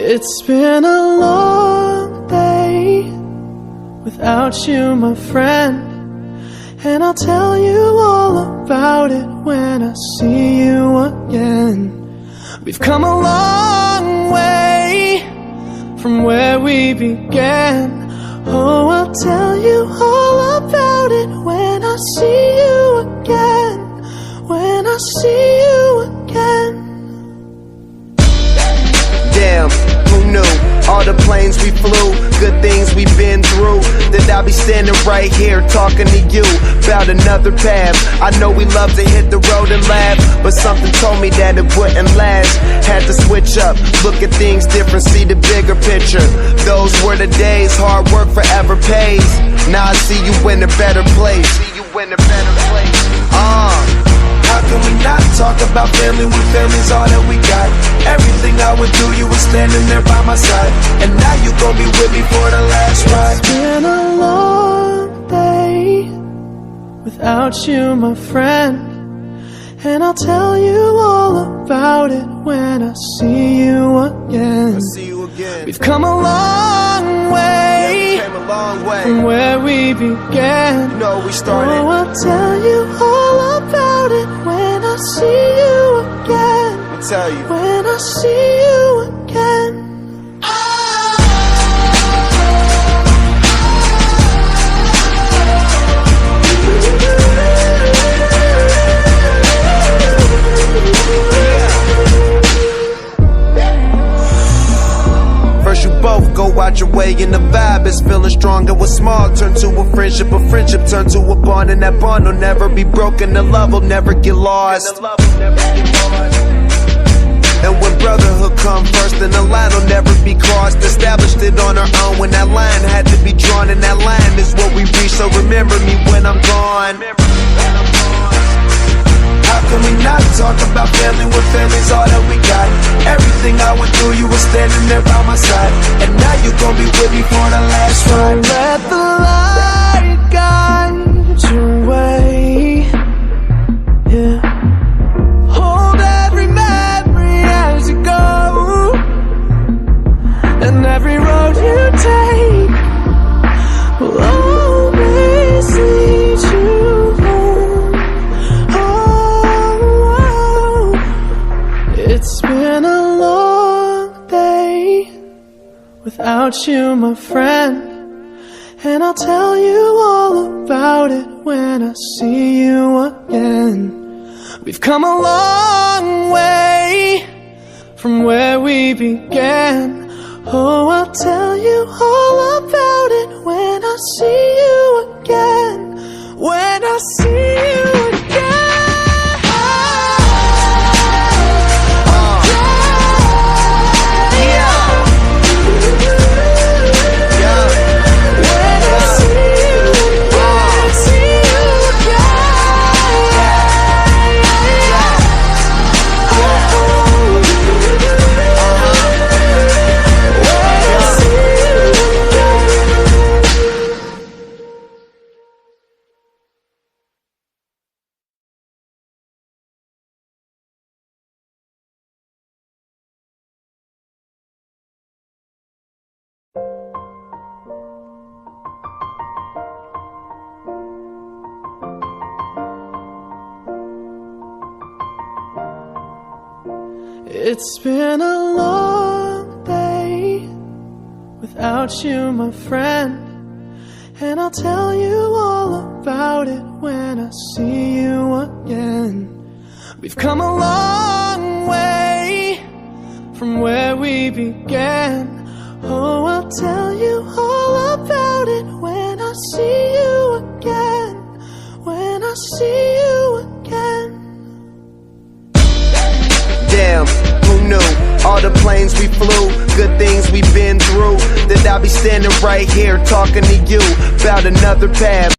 It's been a long day without you, my friend, and I'll tell you all about it when I see you again. We've come a long way from where we began. Oh, I'll tell you all about it when I see you again. When I see you again. Damn, who knew? All the planes we flew, good things we've been through, that I'll be standing right here talking to you about another path. I know we love to hit the road and laugh, but something told me that it wouldn't last. Had to switch up, look at things different, see the bigger picture. Those were the days, hard work forever pays. Now I see you in a better place. How can we not talk about family when family's all that we got? Everything I went through, you were standing there by my side, and now you gon' be with me for the last ride. It's been a long day without you, my friend, and I'll tell you all about it when I see you again. We've come a long way, from where we began. You know we started. Oh, I'll tell you all about it when I see you again. I'll tell you. When I see you again. You both go out your way and the vibe is feeling strong, and what's small turn to a friendship turn to a bond, and that bond will never be broken, the love will never get lost. And when brotherhood come first, then the line will never be crossed. Established it on our own when that line had to be drawn, and that line is what we reach, so remember me when I'm gone. How can we not talk about family when family's all that we got? Everything I went through, you were standing there by my side, and now you gon' be with me for the last ride. Let the light guide your way. Yeah. Hold every memory as you go, and every road you take will always lead you home. It's been a long day without you, my friend, and I'll tell you all about it when I see you again. We've come a long way from where we began. Oh, I'll tell you all about it when I see you again. When I see you again. It's been a long day without you, my friend, and I'll tell you all about it when I see you again. We've come a long way from where we began. Oh, I'll tell you all about it when I see you again. When I see you again. Damn, who knew? All the planes we flew, good things we've been through, that I'll be standing right here talking to you about another path.